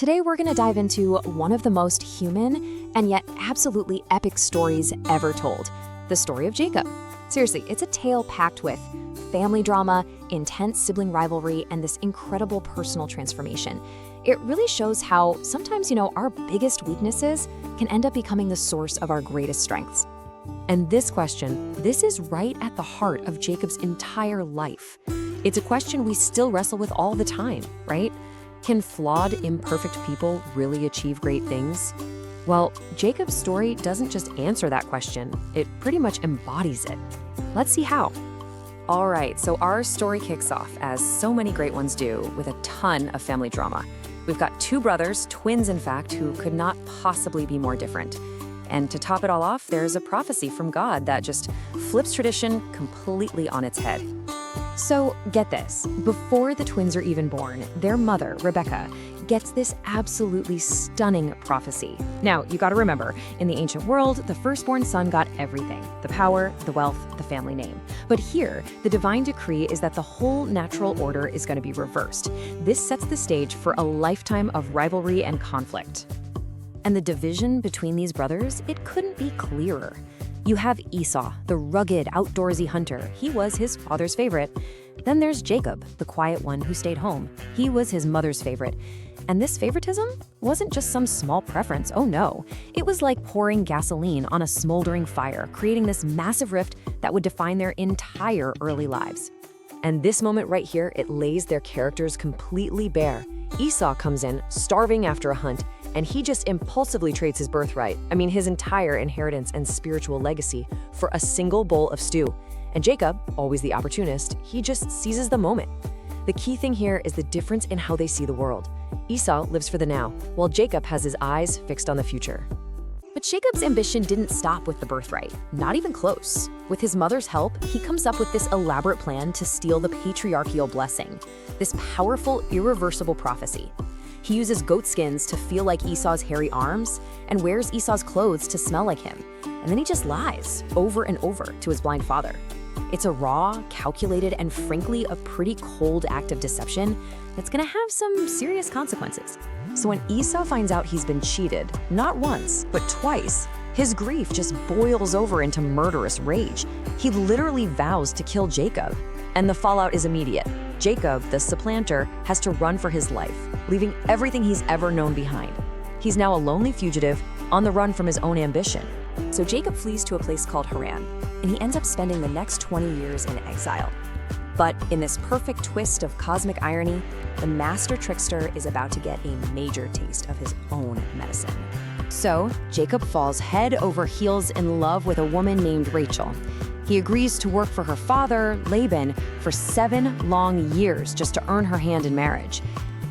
Today we're going to dive into one of the most human and yet absolutely epic stories ever told, the story of Jacob. Seriously, it's a tale packed with family drama, intense sibling rivalry, and this incredible personal transformation. It really shows how sometimes, our biggest weaknesses can end up becoming the source of our greatest strengths. And this is right at the heart of Jacob's entire life. It's a question we still wrestle with all the time, right? Can flawed, imperfect people really achieve great things? Well, Jacob's story doesn't just answer that question, it pretty much embodies it. Let's see how. All right, so our story kicks off, as so many great ones do, with a ton of family drama. We've got two brothers, twins in fact, who could not possibly be more different. And to top it all off, there's a prophecy from God that just flips tradition completely on its head. So get this, before the twins are even born, their mother, Rebecca, gets this absolutely stunning prophecy. Now, you gotta remember, in the ancient world, the firstborn son got everything, the power, the wealth, the family name. But here, the divine decree is that the whole natural order is gonna be reversed. This sets the stage for a lifetime of rivalry and conflict. And the division between these brothers, it couldn't be clearer. You have Esau, the rugged, outdoorsy hunter. He was his father's favorite. Then there's Jacob, the quiet one who stayed home. He was his mother's favorite. And this favoritism wasn't just some small preference, oh no. It was like pouring gasoline on a smoldering fire, creating this massive rift that would define their entire early lives. And this moment right here, it lays their characters completely bare. Esau comes in, starving after a hunt, and he just impulsively trades his birthright, his entire inheritance and spiritual legacy, for a single bowl of stew. And Jacob, always the opportunist, he just seizes the moment. The key thing here is the difference in how they see the world. Esau lives for the now, while Jacob has his eyes fixed on the future. But Jacob's ambition didn't stop with the birthright, not even close. With his mother's help, he comes up with this elaborate plan to steal the patriarchal blessing, this powerful, irreversible prophecy. He uses goat skins to feel like Esau's hairy arms and wears Esau's clothes to smell like him. And then he just lies over and over to his blind father. It's a raw, calculated, and frankly, a pretty cold act of deception that's gonna have some serious consequences. So when Esau finds out he's been cheated, not once, but twice, his grief just boils over into murderous rage. He literally vows to kill Jacob. And the fallout is immediate. Jacob, the supplanter, has to run for his life, leaving everything he's ever known behind. He's now a lonely fugitive, on the run from his own ambition. So Jacob flees to a place called Haran, and he ends up spending the next 20 years in exile. But in this perfect twist of cosmic irony, the master trickster is about to get a major taste of his own medicine. So Jacob falls head over heels in love with a woman named Rachel. He agrees to work for her father, Laban, for 7 long years just to earn her hand in marriage.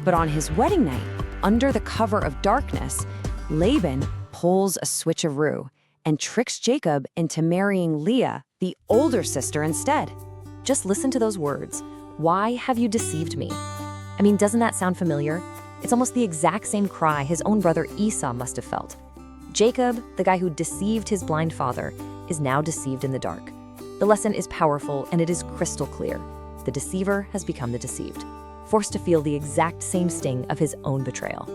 But on his wedding night, under the cover of darkness, Laban pulls a switcheroo and tricks Jacob into marrying Leah, the older sister, instead. Just listen to those words. Why have you deceived me? Doesn't that sound familiar? It's almost the exact same cry his own brother Esau must have felt. Jacob, the guy who deceived his blind father, is now deceived in the dark. The lesson is powerful and it is crystal clear. The deceiver has become the deceived, forced to feel the exact same sting of his own betrayal.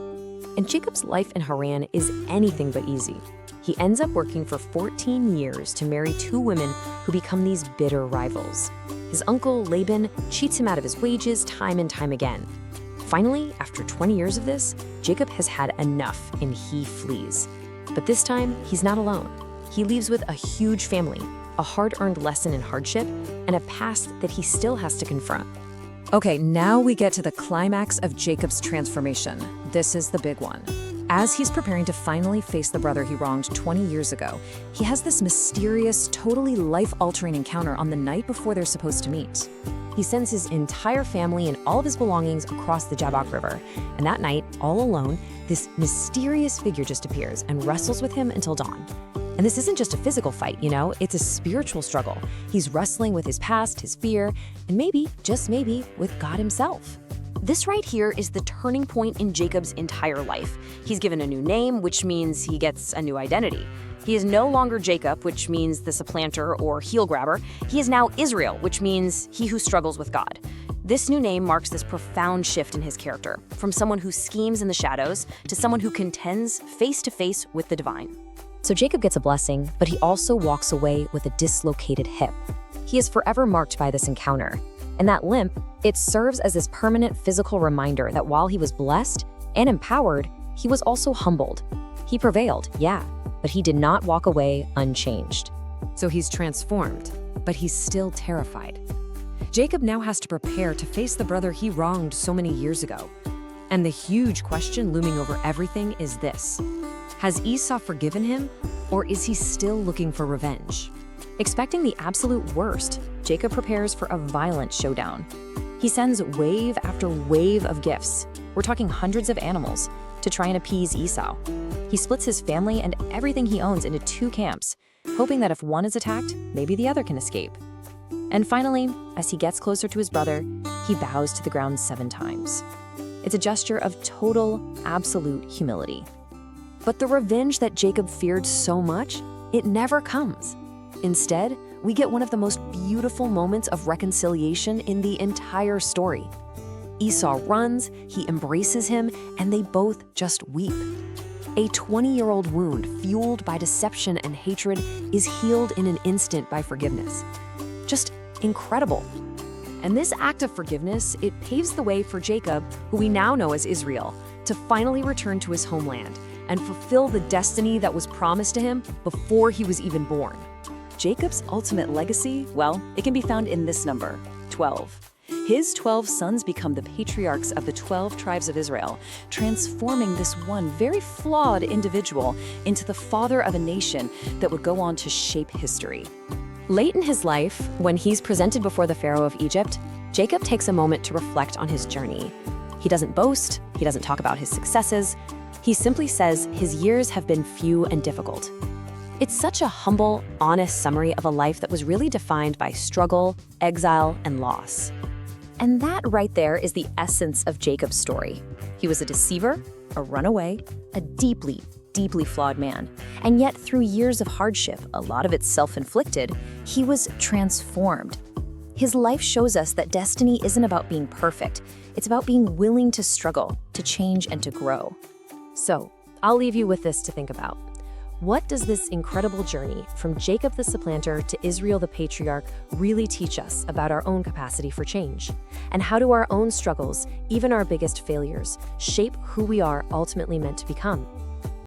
And Jacob's life in Haran is anything but easy. He ends up working for 14 years to marry 2 women who become these bitter rivals. His uncle, Laban, cheats him out of his wages time and time again. Finally, after 20 years of this, Jacob has had enough and he flees. But this time, he's not alone. He leaves with a huge family, a hard-earned lesson in hardship, and a past that he still has to confront. Okay, now we get to the climax of Jacob's transformation. This is the big one. As he's preparing to finally face the brother he wronged 20 years ago, he has this mysterious, totally life-altering encounter on the night before they're supposed to meet. He sends his entire family and all of his belongings across the Jabbok River, and that night, all alone, this mysterious figure just appears and wrestles with him until dawn. And this isn't just a physical fight, it's a spiritual struggle. He's wrestling with his past, his fear, and maybe, just maybe, with God himself. This right here is the turning point in Jacob's entire life. He's given a new name, which means he gets a new identity. He is no longer Jacob, which means the supplanter or heel grabber. He is now Israel, which means he who struggles with God. This new name marks this profound shift in his character, from someone who schemes in the shadows to someone who contends face to face with the divine. So Jacob gets a blessing, but he also walks away with a dislocated hip. He is forever marked by this encounter. And that limp, it serves as this permanent physical reminder that while he was blessed and empowered, he was also humbled. He prevailed, yeah, but he did not walk away unchanged. So he's transformed, but he's still terrified. Jacob now has to prepare to face the brother he wronged so many years ago. And the huge question looming over everything is this: has Esau forgiven him, or is he still looking for revenge? Expecting the absolute worst, Jacob prepares for a violent showdown. He sends wave after wave of gifts, we're talking hundreds of animals, to try and appease Esau. He splits his family and everything he owns into 2 camps, hoping that if one is attacked, maybe the other can escape. And finally, as he gets closer to his brother, he bows to the ground 7 times. It's a gesture of total, absolute humility. But the revenge that Jacob feared so much, it never comes. Instead, we get one of the most beautiful moments of reconciliation in the entire story. Esau runs, he embraces him, and they both just weep. A 20-year-old wound fueled by deception and hatred is healed in an instant by forgiveness. Just incredible. And this act of forgiveness, it paves the way for Jacob, who we now know as Israel, to finally return to his homeland and fulfill the destiny that was promised to him before he was even born. Jacob's ultimate legacy, well, it can be found in this number, 12. His 12 sons become the patriarchs of the 12 tribes of Israel, transforming this one very flawed individual into the father of a nation that would go on to shape history. Late in his life, when he's presented before the Pharaoh of Egypt, Jacob takes a moment to reflect on his journey. He doesn't boast, he doesn't talk about his successes. He simply says his years have been few and difficult. It's such a humble, honest summary of a life that was really defined by struggle, exile, and loss. And that right there is the essence of Jacob's story. He was a deceiver, a runaway, a deeply, deeply flawed man. And yet through years of hardship, a lot of it self-inflicted, he was transformed. His life shows us that destiny isn't about being perfect. It's about being willing to struggle, to change, and to grow. So, I'll leave you with this to think about. What does this incredible journey from Jacob the supplanter to Israel the patriarch really teach us about our own capacity for change? And how do our own struggles, even our biggest failures, shape who we are ultimately meant to become?